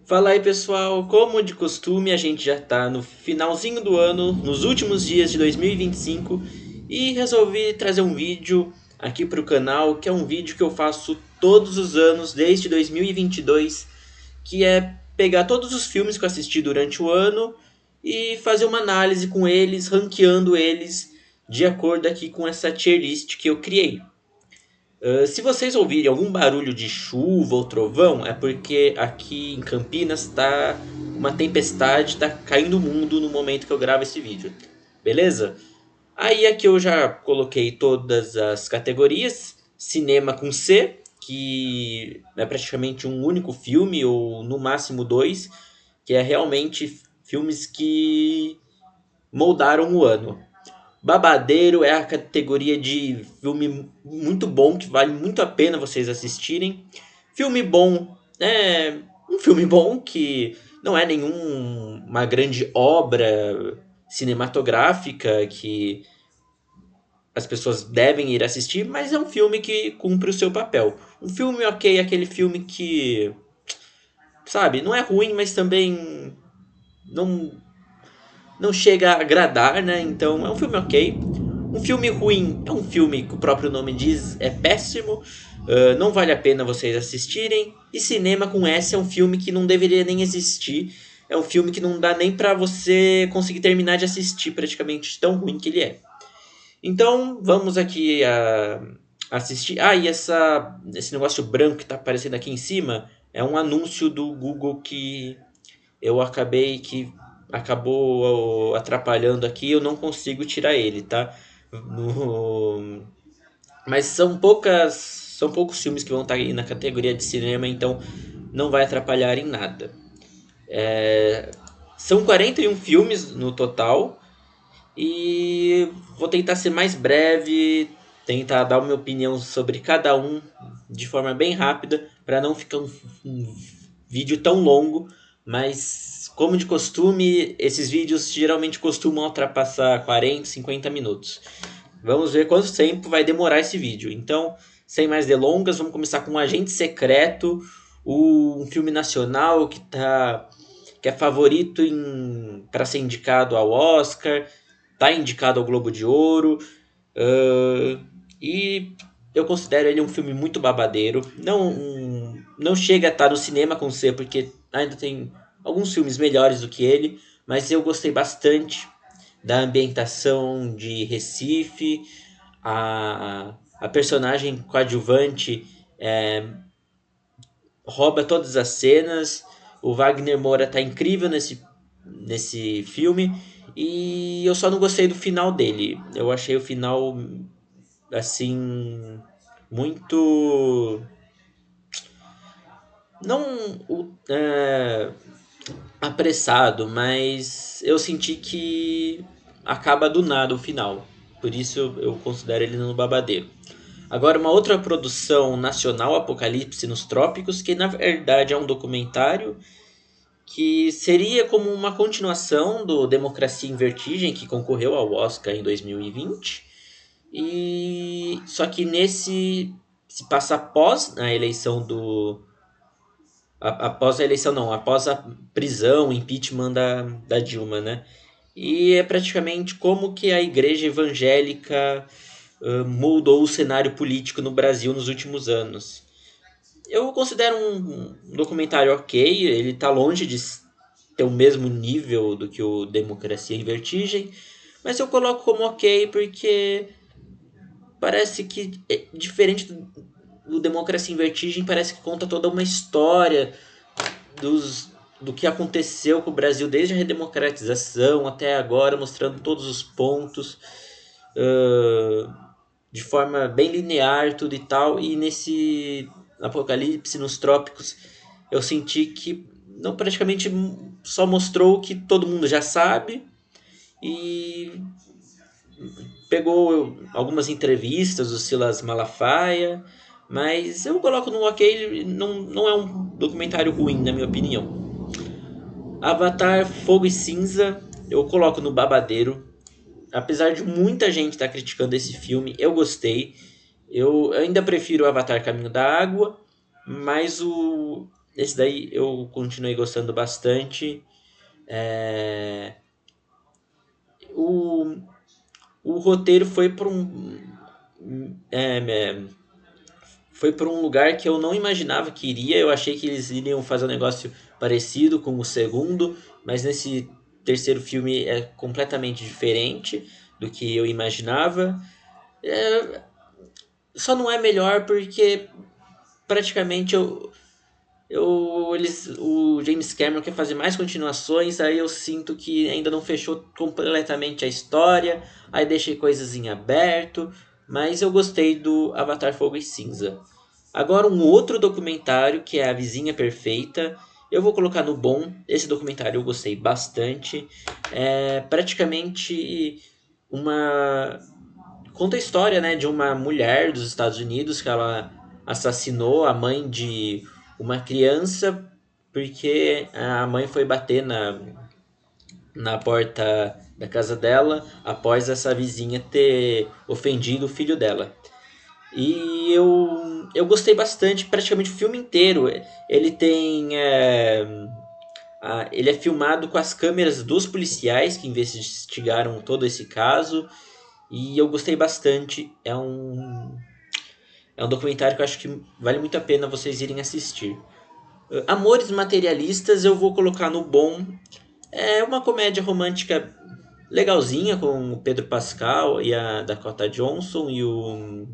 Fala aí pessoal, como de costume a gente já tá no finalzinho do ano, nos últimos dias de 2025 e resolvi trazer um vídeo aqui pro canal, que é um vídeo que eu faço todos os anos desde 2022, que é pegar todos os filmes que eu assisti durante o ano e fazer uma análise com eles, ranqueando eles de acordo aqui com essa tier list que eu criei. Se vocês ouvirem algum barulho de chuva ou trovão, é porque aqui em Campinas está uma tempestade, está caindo o mundo no momento que eu gravo esse vídeo. Beleza? Aí aqui eu já coloquei todas as categorias. Cinema com C, que é praticamente um único filme, ou no máximo dois, que é realmente filmes que moldaram o ano. Babadeiro é a categoria de filme muito bom, que vale muito a pena vocês assistirem. Filme bom é um filme bom que não é nenhuma grande obra cinematográfica que as pessoas devem ir assistir, mas é um filme que cumpre o seu papel. Um filme ok, aquele filme que, sabe, não é ruim, mas também não não chega a agradar, né? Então é um filme ok. Um filme ruim é um filme que o próprio nome diz é péssimo, não vale a pena vocês assistirem. E Cinema com S é um filme que não deveria nem existir. É um filme que não dá nem pra você conseguir terminar de assistir, praticamente tão ruim que ele é. Então vamos aqui a assistir. Ah, e esse negócio branco que tá aparecendo aqui em cima é um anúncio do Google que eu acabei que acabou atrapalhando aqui, eu não consigo tirar ele, tá? No... Mas são poucos filmes que vão estar aí na categoria de cinema, então não vai atrapalhar em nada. São 41 filmes no total e vou tentar ser mais breve, tentar dar uma opinião sobre cada um de forma bem rápida, para não ficar um vídeo tão longo, mas como de costume, esses vídeos geralmente costumam ultrapassar 40, 50 minutos. Vamos ver quanto tempo vai demorar esse vídeo. Então, sem mais delongas, vamos começar com um Agente Secreto, um filme nacional que é favorito para ser indicado ao Oscar, tá indicado ao Globo de Ouro, e eu considero ele um filme muito babadeiro. Não chega a estar no cinema com C, porque ainda tem alguns filmes melhores do que ele, mas eu gostei bastante da ambientação de Recife, a personagem coadjuvante rouba todas as cenas, o Wagner Moura tá incrível nesse filme, e eu só não gostei do final dele. Eu achei o final assim muito não apressado, mas eu senti que acaba do nada o final. Por isso eu considero ele no babadeiro. Agora, uma outra produção nacional, Apocalipse nos Trópicos, que na verdade é um documentário que seria como uma continuação do Democracia em Vertigem, que concorreu ao Oscar em 2020. E só que nesse se passa após a eleição após a eleição não, após a prisão, o impeachment da Dilma, né? E é praticamente como que a igreja evangélica moldou o cenário político no Brasil nos últimos anos. Eu considero um documentário ok, ele está longe de ter o mesmo nível do que o Democracia em Vertigem, mas eu coloco como ok porque parece que é diferente do Democracia em Vertigem, parece que conta toda uma história do que aconteceu com o Brasil desde a redemocratização até agora, mostrando todos os pontos de forma bem linear, tudo e tal. E nesse Apocalipse nos Trópicos eu senti que não praticamente só mostrou o que todo mundo já sabe e pegou algumas entrevistas do Silas Malafaia, mas eu coloco no ok, não é um documentário ruim, na minha opinião. Avatar Fogo e Cinza, eu coloco no babadeiro. Apesar de muita gente estar criticando esse filme, eu gostei. Eu ainda prefiro Avatar Caminho da Água, mas esse daí eu continuei gostando bastante. É, o, o roteiro é, foi para um lugar que eu não imaginava que iria. Eu achei que eles iriam fazer um negócio parecido com o segundo, mas nesse terceiro filme é completamente diferente do que eu imaginava. É, só não é melhor porque praticamente o James Cameron quer fazer mais continuações, aí eu sinto que ainda não fechou completamente a história, aí deixei coisas em aberto, mas eu gostei do Avatar Fogo e Cinza. Agora um outro documentário que é A Vizinha Perfeita, eu vou colocar no bom, esse documentário eu gostei bastante, é praticamente uma conta a história, né, de uma mulher dos Estados Unidos que ela assassinou a mãe de uma criança porque a mãe foi bater na porta da casa dela após essa vizinha ter ofendido o filho dela. E eu gostei bastante, praticamente o filme inteiro. Ele tem. Ele é filmado com as câmeras dos policiais que investigaram todo esse caso. E eu gostei bastante. É um documentário que eu acho que vale muito a pena vocês irem assistir. Amores Materialistas eu vou colocar no bom. É uma comédia romântica legalzinha com o Pedro Pascal e a Dakota Johnson e o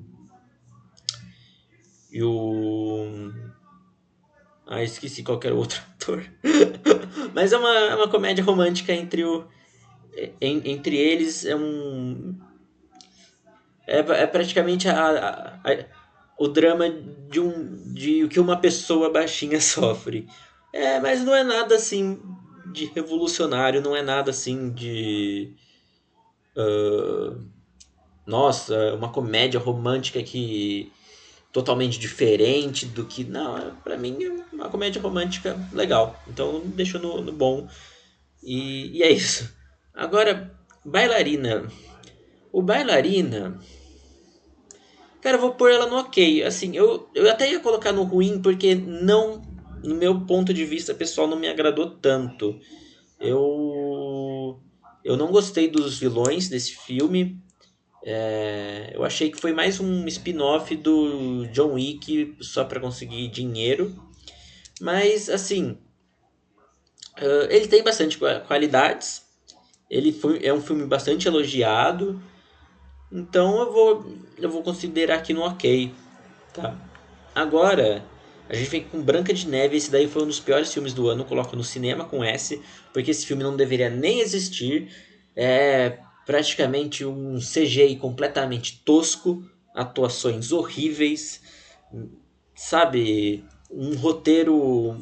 esqueci qual que era o outro ator. Mas é uma comédia romântica entre eles. É praticamente o drama de o que uma pessoa baixinha sofre. Mas não é nada assim de revolucionário, não é nada assim de. Nossa, uma comédia romântica que totalmente diferente do que. Não, pra mim é uma comédia romântica legal. Então deixo no bom. E é isso. Agora, Bailarina. O Bailarina. Cara, eu vou pôr ela no ok. Assim, eu até ia colocar no ruim porque não. No meu ponto de vista pessoal, não me agradou tanto. Eu. Eu não gostei dos vilões desse filme. Eu achei que foi mais um spin-off do John Wick só para conseguir dinheiro. Mas, assim, ele tem bastante qualidades. É um filme bastante elogiado. Então eu vou considerar aqui no ok. Tá. Agora, a gente vem com Branca de Neve. Esse daí foi um dos piores filmes do ano. Eu coloco no cinema com S, porque esse filme não deveria nem existir. É praticamente um CGI completamente tosco, atuações horríveis, sabe? Um roteiro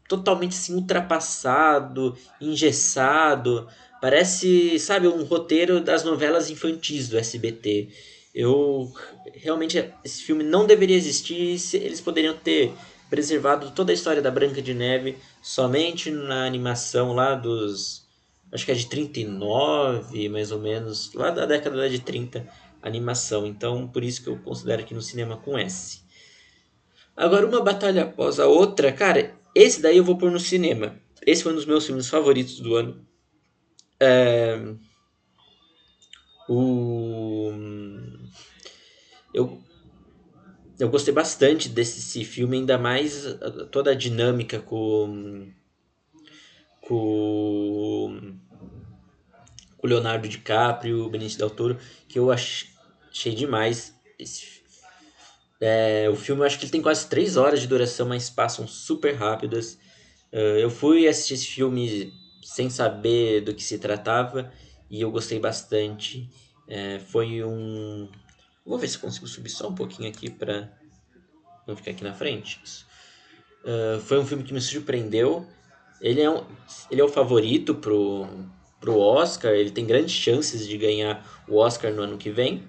totalmente assim, ultrapassado, engessado. Parece, sabe, um roteiro das novelas infantis do SBT. Eu realmente esse filme não deveria existir. Eles poderiam ter preservado toda a história da Branca de Neve somente na animação lá dos, acho que é de 39, mais ou menos, lá da década de 30, animação. Então, por isso que eu considero aqui no cinema com S. Agora, uma batalha após a outra, cara, esse daí eu vou pôr no cinema. Esse foi um dos meus filmes favoritos do ano. O... Eu, eu gostei bastante desse filme, ainda mais toda a dinâmica com o Leonardo DiCaprio, o Benicio Del Toro, que eu achei demais. O filme, eu acho que ele tem quase 3 horas de duração, mas passam super rápidas. Eu fui assistir esse filme sem saber do que se tratava e eu gostei bastante. Foi um. Vou ver se eu consigo subir só um pouquinho aqui para não ficar aqui na frente. Foi um filme que me surpreendeu. Ele é, um, ele é o favorito pro Oscar, ele tem grandes chances de ganhar o Oscar no ano que vem.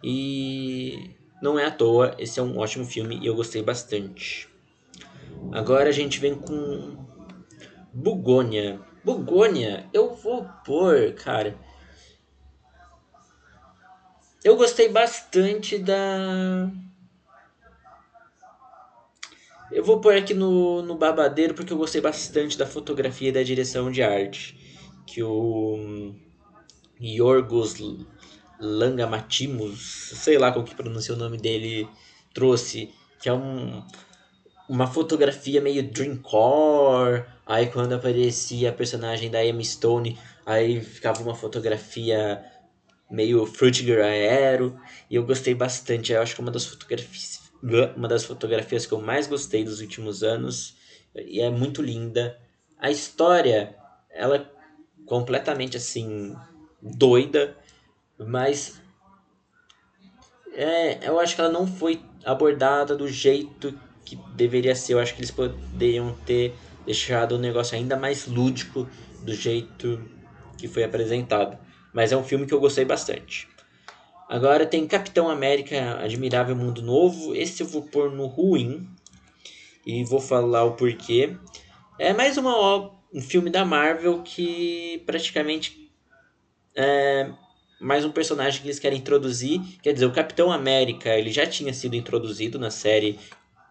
E não é à toa, esse é um ótimo filme e eu gostei bastante. Agora a gente vem com Bugônia. Bugônia, eu vou pôr, cara. Eu gostei bastante da. Eu vou pôr aqui no babadeiro porque eu gostei bastante da fotografia e da direção de arte. Que o Yorgos Langamatimus, sei lá como que pronuncia o nome dele, trouxe. Que é uma fotografia meio dreamcore. Aí quando aparecia a personagem da Emma Stone, aí ficava uma fotografia meio Frutiger Aero. E eu gostei bastante. Eu acho que é uma das fotografias que eu mais gostei dos últimos anos. E é muito linda. A história, ela é completamente assim, doida. Mas eu acho que ela não foi abordada do jeito que deveria ser. Eu acho que eles poderiam ter deixado o negócio ainda mais lúdico do jeito que foi apresentado. Mas é um filme que eu gostei bastante. Agora tem Capitão América Admirável Mundo Novo. Esse eu vou pôr no ruim. E vou falar o porquê. É mais um filme da Marvel que praticamente mais um personagem que eles querem introduzir. Quer dizer, o Capitão América ele já tinha sido introduzido na série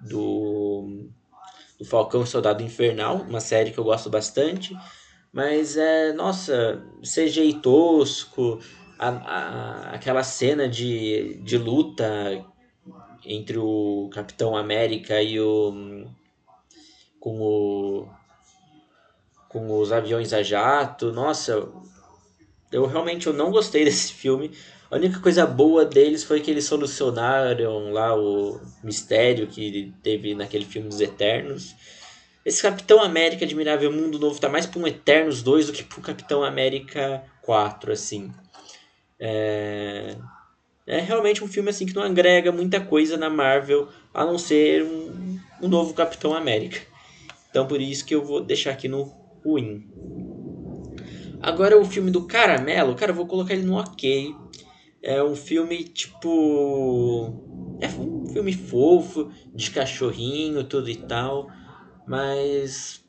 do Falcão e Soldado Invernal, uma série que eu gosto bastante. Mas nossa, CGI tosco, aquela cena de luta entre o Capitão América e com o com os aviões a jato. Nossa, eu não gostei desse filme. A única coisa boa deles foi que eles solucionaram lá o mistério que teve naquele filme dos Eternos. Esse Capitão América Admirável Mundo Novo tá mais pra um Eternos 2 do que pro Capitão América 4, assim. É realmente um filme assim que não agrega muita coisa na Marvel, a não ser um novo Capitão América. Então por isso que eu vou deixar aqui no ruim. Agora o filme do Caramelo, cara, eu vou colocar ele no ok. É um filme tipo. É um filme fofo, de cachorrinho, tudo e tal. Mas.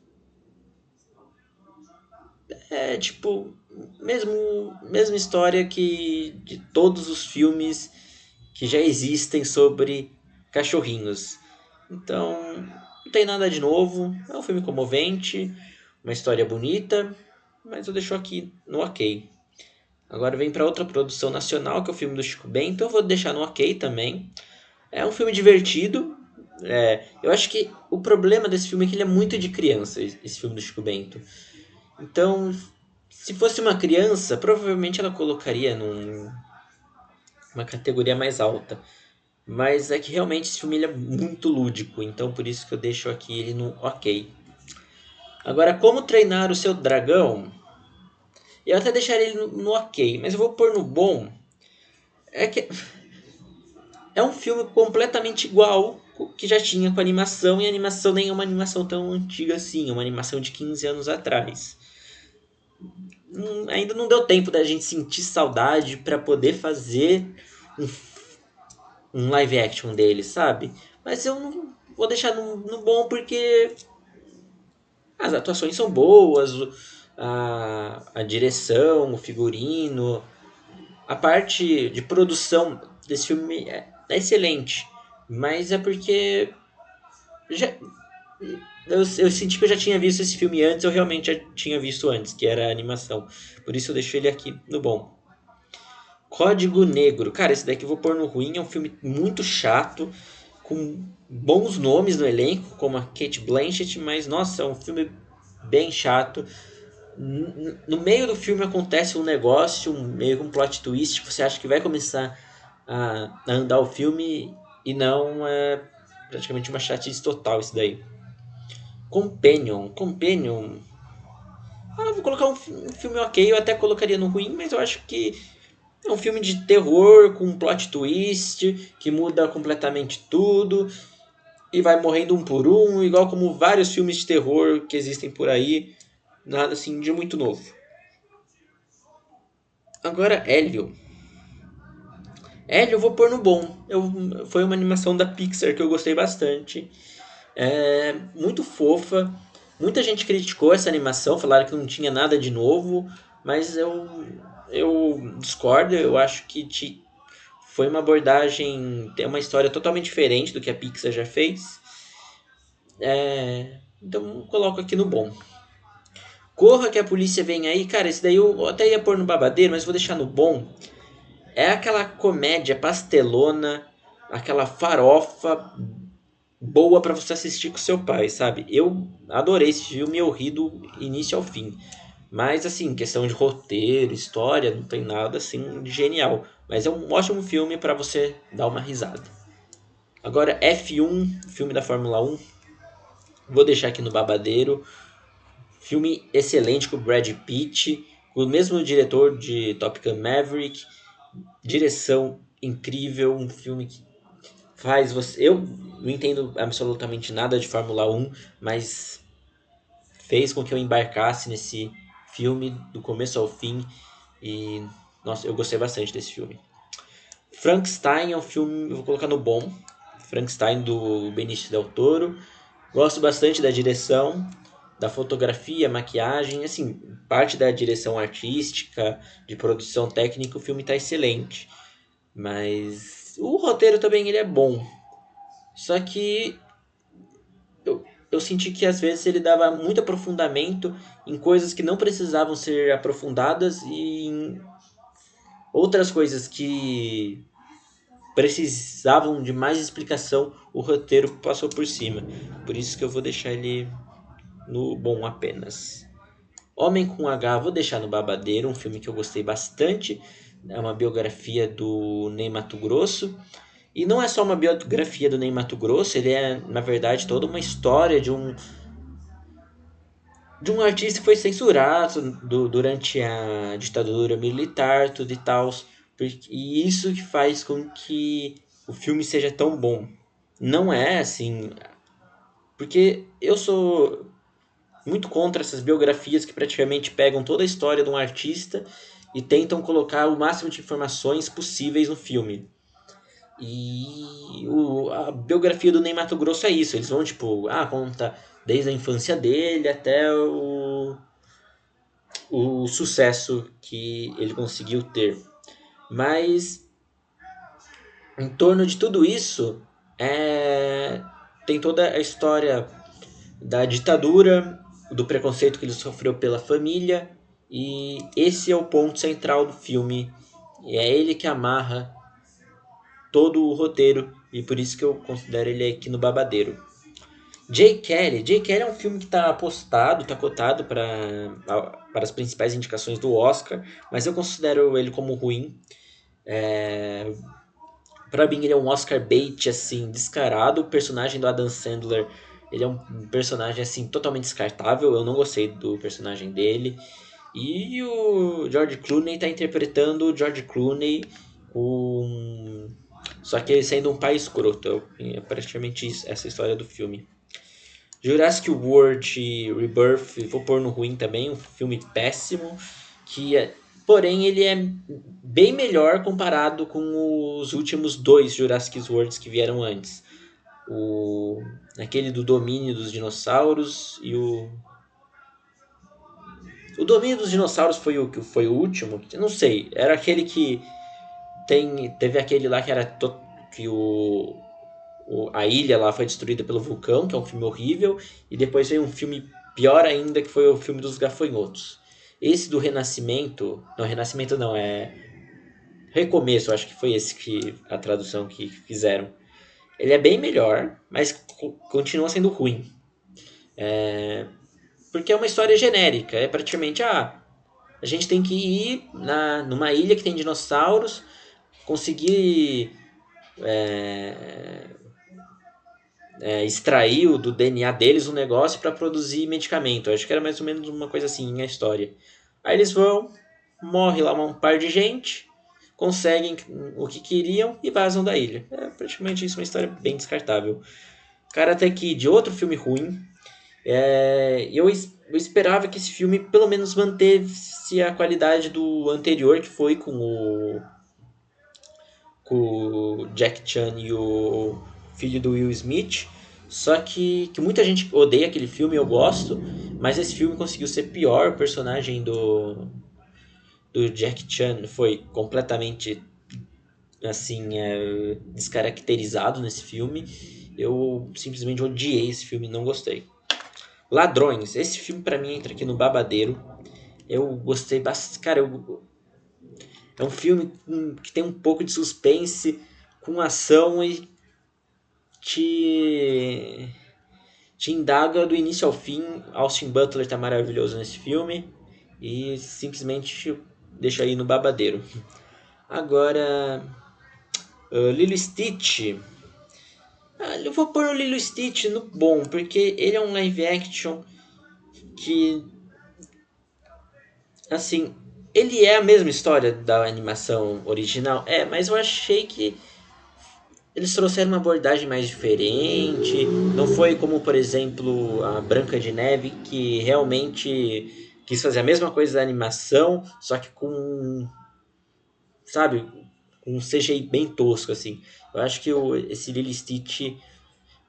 É tipo. Mesma história que de todos os filmes que já existem sobre cachorrinhos. Então. Não tem nada de novo. É um filme comovente. Uma história bonita. Mas eu deixo aqui no ok. Agora vem para outra produção nacional, que é o filme do Chico Bento. Eu vou deixar no ok também. É um filme divertido. Eu acho que o problema desse filme é que ele é muito de criança, esse filme do Chico Bento. Então, se fosse uma criança, provavelmente ela colocaria numa categoria mais alta. Mas é que realmente esse filme ele é muito lúdico, então por isso que eu deixo aqui ele no ok. Agora, como treinar o seu dragão? Eu até deixaria ele no ok, mas eu vou pôr no bom. É que é um filme completamente igual que já tinha com animação, e a animação nem é uma animação tão antiga assim, é uma animação de 15 anos atrás. Ainda não deu tempo da gente sentir saudade para poder fazer um, um live action dele, sabe? Mas eu não vou deixar no bom porque as atuações são boas, a direção, o figurino, a parte de produção desse filme é excelente. Mas é porque já, eu senti que eu já tinha visto esse filme antes, eu realmente já tinha visto antes, que era a animação. Por isso eu deixo ele aqui no bom. Código Negro. Cara, esse daqui eu vou pôr no ruim. É um filme muito chato, com bons nomes no elenco, como a Kate Blanchett, mas nossa, é um filme bem chato. No meio do filme acontece um negócio, meio que um plot twist, que você acha que vai começar a andar o filme e não é praticamente uma chatice total isso daí. Companion. Vou colocar um filme ok, eu até colocaria no ruim, mas eu acho que é um filme de terror com um plot twist que muda completamente tudo e vai morrendo um por um, igual como vários filmes de terror que existem por aí, nada assim de muito novo. Agora, Hélio. Hélio eu vou pôr no bom. Foi uma animação da Pixar que eu gostei bastante. É muito fofa. Muita gente criticou essa animação, falaram que não tinha nada de novo, mas eu discordo. Eu acho que foi uma abordagem, tem uma história totalmente diferente do que a Pixar já fez. Então coloco aqui no bom. Corra que a polícia vem aí. Cara, esse daí eu até ia pôr no babadeiro, mas vou deixar no bom. É aquela comédia pastelona, aquela farofa boa pra você assistir com seu pai, sabe? Eu adorei esse filme, eu ri do início ao fim. Mas assim, questão de roteiro, história, não tem nada assim de genial. Mas é um ótimo filme pra você dar uma risada. Agora, F1, filme da Fórmula 1, vou deixar aqui no babadeiro. Filme excelente com o Brad Pitt, com o mesmo diretor de Top Gun Maverick, direção incrível, um filme que faz você. Eu não entendo absolutamente nada de Fórmula 1, mas fez com que eu embarcasse nesse filme do começo ao fim e nossa, eu gostei bastante desse filme. Frankenstein é um filme, eu vou colocar no bom. Frankenstein do Benicio del Toro. Gosto bastante da direção, da fotografia, maquiagem, assim, parte da direção artística, de produção técnica, o filme está excelente. Mas o roteiro também ele é bom. Só que eu senti que às vezes ele dava muito aprofundamento em coisas que não precisavam ser aprofundadas e em outras coisas que precisavam de mais explicação, o roteiro passou por cima. Por isso que eu vou deixar ele no bom apenas. Homem com H, vou deixar no babadeiro, um filme que eu gostei bastante. É uma biografia do Ney Matogrosso. E não é só uma biografia do Ney Matogrosso, ele é, na verdade, toda uma história de um artista que foi censurado durante a ditadura militar, tudo e tal. E isso que faz com que o filme seja tão bom. Não é assim. Porque eu sou muito contra essas biografias que praticamente pegam toda a história de um artista e tentam colocar o máximo de informações possíveis no filme. E a biografia do Ney Matogrosso é isso. Eles vão, tipo, conta desde a infância dele até o sucesso que ele conseguiu ter. Mas em torno de tudo isso tem toda a história da ditadura, do preconceito que ele sofreu pela família, e esse é o ponto central do filme. E é ele que amarra todo o roteiro, e por isso que eu considero ele aqui no babadeiro. Jay Kelly é um filme que está apostado, está cotado para as principais indicações do Oscar, mas eu considero ele como ruim. Para mim ele é um Oscar bait assim descarado. O personagem do Adam Sandler, ele é um personagem assim totalmente descartável. Eu não gostei do personagem dele. E o George Clooney está interpretando o George Clooney, só que ele sendo um pai escroto. É praticamente isso, essa história do filme. Jurassic World Rebirth, vou pôr no ruim também, um filme péssimo, porém ele é bem melhor comparado com os últimos dois Jurassic Worlds que vieram antes. Aquele do domínio dos dinossauros e o domínio dos dinossauros foi o último, eu não sei, era aquele que teve aquele lá que era que a ilha lá foi destruída pelo vulcão, que é um filme horrível, e depois veio um filme pior ainda, que foi o filme dos gafanhotos. Esse do Renascimento, não, Renascimento não, é Recomeço, acho que foi esse que a tradução que fizeram. Ele é bem melhor, mas continua sendo ruim. Porque é uma história genérica, é praticamente, a gente tem que ir numa ilha que tem dinossauros, conseguir extraiu do DNA deles um negócio para produzir medicamento. Acho que era mais ou menos uma coisa assim a história. Aí eles vão, morre lá um par de gente, conseguem o que queriam e vazam da ilha. É praticamente isso, uma história bem descartável. Karate Kid, outro filme ruim. Eu esperava que esse filme pelo menos mantesse a qualidade do anterior, que foi com o Jack Chan e o filho do Will Smith. Só que muita gente odeia aquele filme, eu gosto, mas esse filme conseguiu ser pior. O personagem do Jack Chan foi completamente assim descaracterizado nesse filme. Eu simplesmente odiei esse filme, não gostei. Ladrões, esse filme pra mim entra aqui no babadeiro. Eu gostei bastante. Cara, é um filme que tem um pouco de suspense, com ação e te, te indaga do início ao fim. Austin Butler tá maravilhoso nesse filme e simplesmente deixa aí no babadeiro. Agora, Lilo Stitch. Eu vou pôr o Lilo Stitch no bom, porque ele é um live action que, assim, ele é a mesma história da animação original, mas eu achei que eles trouxeram uma abordagem mais diferente. Não foi como, por exemplo, a Branca de Neve, que realmente quis fazer a mesma coisa da animação, só que com, sabe, com um CGI bem tosco, assim. Eu acho que esse Lilo Stitch,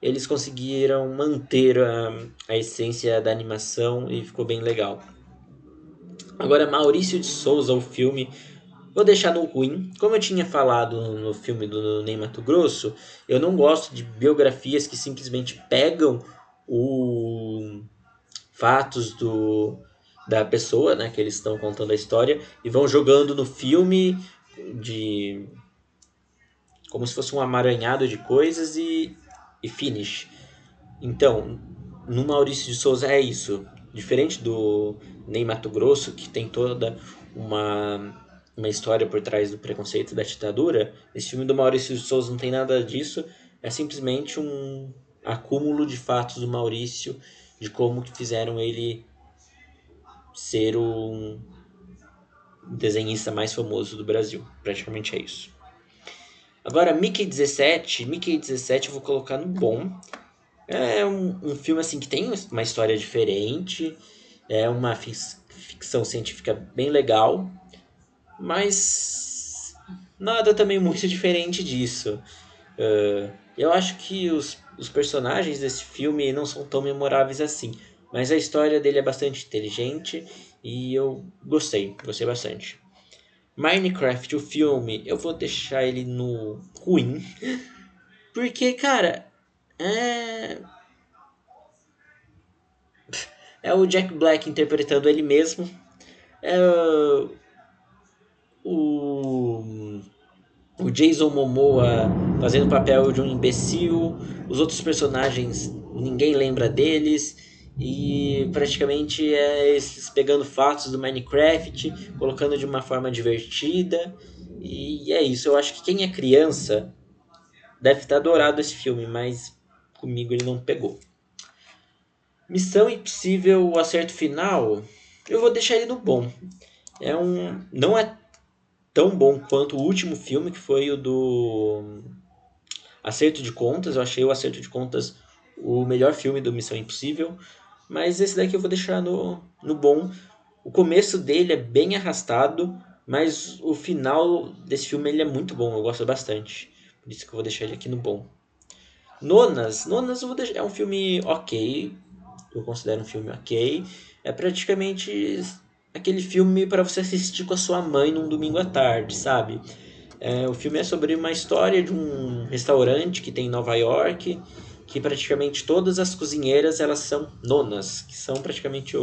eles conseguiram manter a essência da animação e ficou bem legal. Agora, Maurício de Souza, o filme, vou deixar no ruim. Como eu tinha falado no filme do Ney Matogrosso, eu não gosto de biografias que simplesmente pegam os fatos da pessoa, né, que eles estão contando a história, e vão jogando no filme de como se fosse um amaranhado de coisas e finish. Então, no Maurício de Souza é isso. Diferente do Ney Mato Grosso, que tem toda uma história por trás do preconceito da ditadura, esse filme do Maurício de Souza não tem nada disso. É simplesmente um acúmulo de fatos do Maurício, de como que fizeram ele ser o desenhista mais famoso do Brasil. Praticamente é isso. Agora, Mickey 17 eu vou colocar no bom. É um filme assim que tem uma história diferente, é uma ficção científica bem legal, mas nada também muito diferente disso. Eu acho que os personagens desse filme não são tão memoráveis assim, mas a história dele é bastante inteligente e eu gostei bastante. Minecraft, o filme, eu vou deixar ele no ruim, porque, cara, é é o Jack Black interpretando ele mesmo. É o, o Jason Momoa fazendo o papel de um imbecil. Os outros personagens, ninguém lembra deles. E praticamente é esses pegando fatos do Minecraft, colocando de uma forma divertida. E é isso. Eu acho que quem é criança deve ter adorado esse filme, mas comigo ele não pegou. Missão Impossível, o acerto final, eu vou deixar ele no bom. Não é tão bom quanto o último filme, que foi o do Acerto de Contas. Eu achei o Acerto de Contas o melhor filme do Missão Impossível, mas esse daqui eu vou deixar no bom. O começo dele é bem arrastado, mas o final desse filme ele é muito bom, eu gosto bastante. Por isso que eu vou deixar ele aqui no bom. Nonas eu vou deixar, é um filme ok, eu considero um filme ok. É praticamente aquele filme para você assistir com a sua mãe num domingo à tarde, sabe? O filme é sobre uma história de um restaurante que tem em Nova York, que praticamente todas as cozinheiras elas são nonas, que são praticamente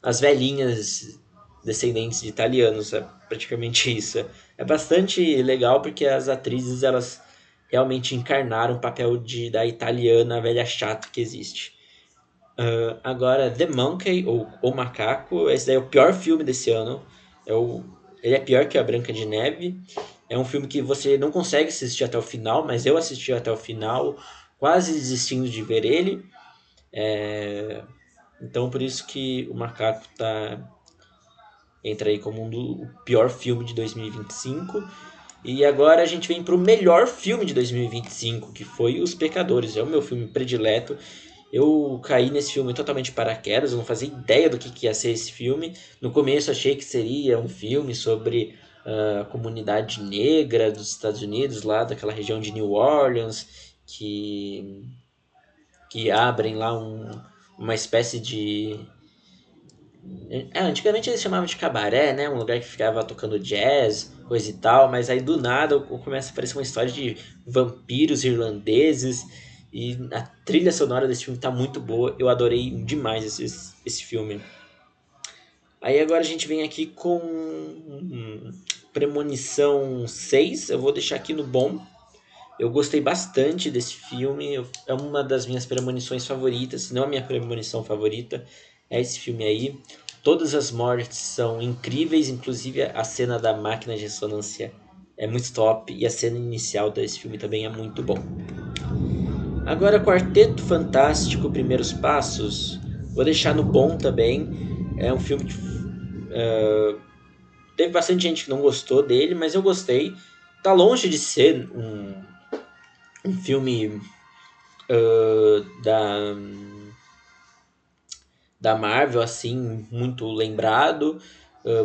as velhinhas descendentes de italianos, é praticamente isso. É bastante legal porque as atrizes elas realmente encarnaram o papel da italiana velha chata que existe. Agora, The Monkey, ou O Macaco, esse daí é o pior filme desse ano. É o, ele é pior que a Branca de Neve. É um filme que você não consegue assistir até o final, mas eu assisti até o final, quase desistindo de ver ele. Então, por isso que O Macaco entra aí como o pior filme de 2025. E agora a gente vem para o melhor filme de 2025, que foi Os Pecadores. É o meu filme predileto. Eu caí nesse filme totalmente de paraquedas, eu não fazia ideia do que ia ser esse filme. No começo achei que seria um filme sobre a comunidade negra dos Estados Unidos, lá daquela região de New Orleans, que abrem lá uma espécie Antigamente eles chamavam de cabaré, né? Um lugar que ficava tocando jazz, coisa e tal, mas aí do nada começa a aparecer uma história de vampiros irlandeses e a trilha sonora desse filme tá muito boa. Eu adorei demais esse filme. Aí agora a gente vem aqui com Premonição 6. Eu vou deixar aqui no bom. Eu gostei bastante desse filme. É uma das minhas premonições favoritas, se não a minha premonição favorita. É esse filme aí. Todas as mortes são incríveis, inclusive a cena da máquina de ressonância é muito top. E a cena inicial desse filme também é muito bom. Agora, Quarteto Fantástico, Primeiros Passos. Vou deixar no bom também. É um filme que teve bastante gente que não gostou dele, mas eu gostei. Tá longe de ser um filme da, da Marvel, assim, muito lembrado.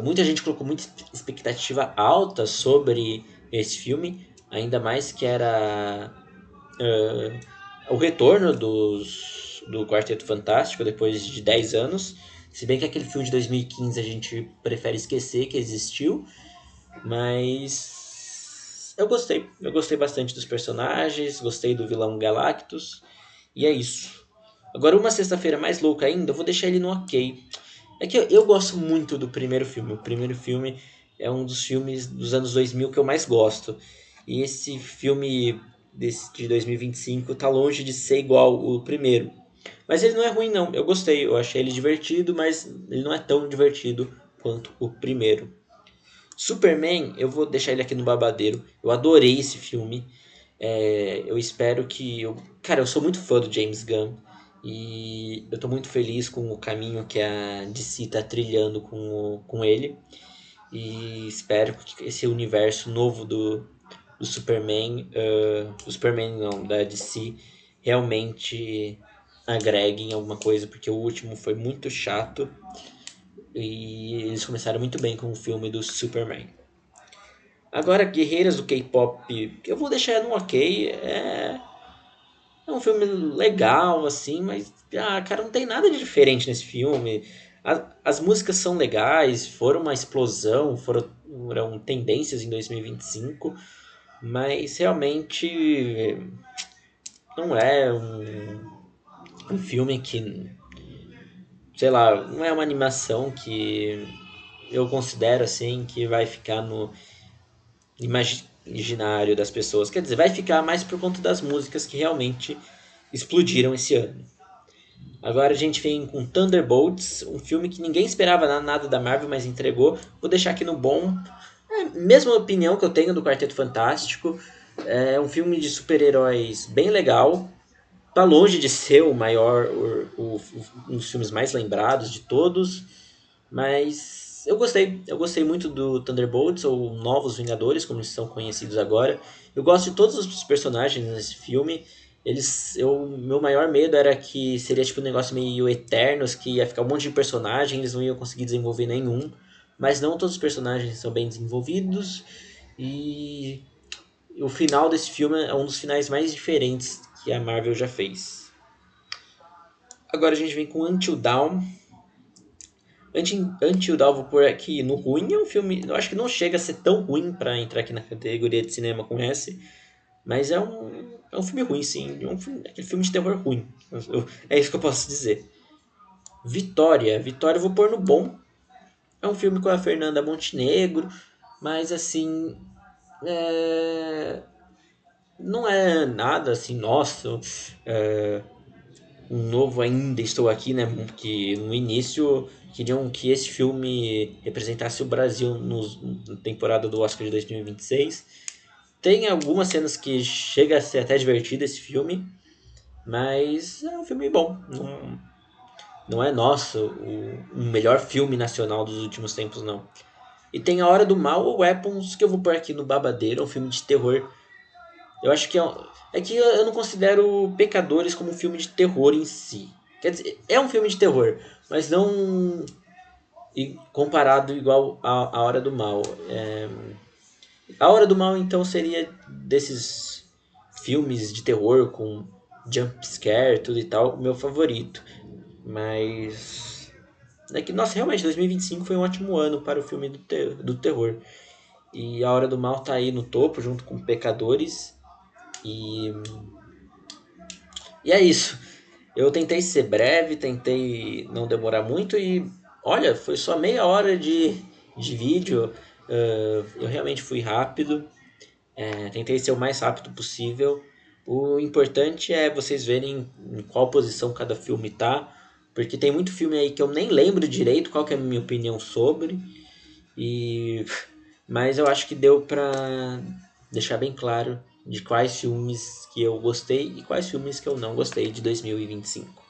Muita gente colocou muita expectativa alta sobre esse filme, ainda mais que era o retorno do Quarteto Fantástico depois de 10 anos. Se bem que aquele filme de 2015 a gente prefere esquecer que existiu, mas eu gostei bastante dos personagens, gostei do vilão Galactus, e é isso. Agora, uma sexta-feira mais louca ainda, eu vou deixar ele no ok. É que eu gosto muito do primeiro filme. O primeiro filme é um dos filmes dos anos 2000 que eu mais gosto. E esse filme de 2025 tá longe de ser igual o primeiro. Mas ele não é ruim, não. Eu gostei, eu achei ele divertido, mas ele não é tão divertido quanto o primeiro. Superman, eu vou deixar ele aqui no babadeiro. Eu adorei esse filme. Eu espero que. Cara, eu sou muito fã do James Gunn. E eu tô muito feliz com o caminho que a DC tá trilhando com ele. E espero que esse universo novo do Superman. Do Superman não, da DC, realmente agregue em alguma coisa. Porque o último foi muito chato. E eles começaram muito bem com o filme do Superman. Agora, Guerreiras do K-pop, eu vou deixar no ok. É um filme legal, assim, mas, cara, não tem nada de diferente nesse filme. As músicas são legais, foram uma explosão, foram tendências em 2025, mas realmente não é um filme que, sei lá, não é uma animação que eu considero assim que vai ficar no imaginário das pessoas. Quer dizer, vai ficar mais por conta das músicas que realmente explodiram esse ano. Agora a gente vem com Thunderbolts, um filme que ninguém esperava nada da Marvel, mas entregou. Vou deixar aqui no bom. Mesma opinião que eu tenho do Quarteto Fantástico. É um filme de super-heróis bem legal. Tá longe de ser o maior, um dos filmes mais lembrados de todos. Mas eu gostei. Eu gostei muito do Thunderbolts, ou Novos Vingadores, como eles são conhecidos agora. Eu gosto de todos os personagens nesse filme. Meu maior medo era que seria tipo um negócio meio Eternos, que ia ficar um monte de personagem, eles não iam conseguir desenvolver nenhum. Mas não, todos os personagens são bem desenvolvidos. E o final desse filme é um dos finais mais diferentes que a Marvel já fez. Agora a gente vem com Until Dawn. Until Dawn vou pôr aqui no ruim. É um filme, eu acho que não chega a ser tão ruim para entrar aqui na categoria de cinema com S. Mas é um filme ruim, sim. Aquele filme de terror ruim. É isso que eu posso dizer. Vitória. Vitória eu vou pôr no bom. É um filme com a Fernanda Montenegro. Mas assim. Não é nada assim, nossa. Um novo Ainda Estou Aqui, né? Que no início queriam que esse filme representasse o Brasil na temporada do Oscar de 2026. Tem algumas cenas que chega a ser até divertido esse filme, mas é um filme bom. Não é nosso o melhor filme nacional dos últimos tempos, não. E tem A Hora do Mal ou Weapons, que eu vou pôr aqui no Babadeiro, é um filme de terror. Eu acho que é que eu não considero Pecadores como um filme de terror em si. Quer dizer, é um filme de terror, mas não comparado igual a Hora do Mal. A Hora do Mal, então, seria desses filmes de terror com jump scare, tudo e tal, o meu favorito. Mas É que, nossa, realmente, 2025 foi um ótimo ano para o filme do terror. E A Hora do Mal tá aí no topo, junto com Pecadores. E, e é isso. Eu tentei ser breve, tentei não demorar muito e, olha, foi só meia hora de vídeo. Eu realmente fui rápido. Tentei ser o mais rápido possível. O importante é vocês verem em qual posição cada filme tá, porque tem muito filme aí que eu nem lembro direito qual que é a minha opinião sobre. E mas eu acho que deu pra deixar bem claro de quais filmes que eu gostei e quais filmes que eu não gostei de 2025.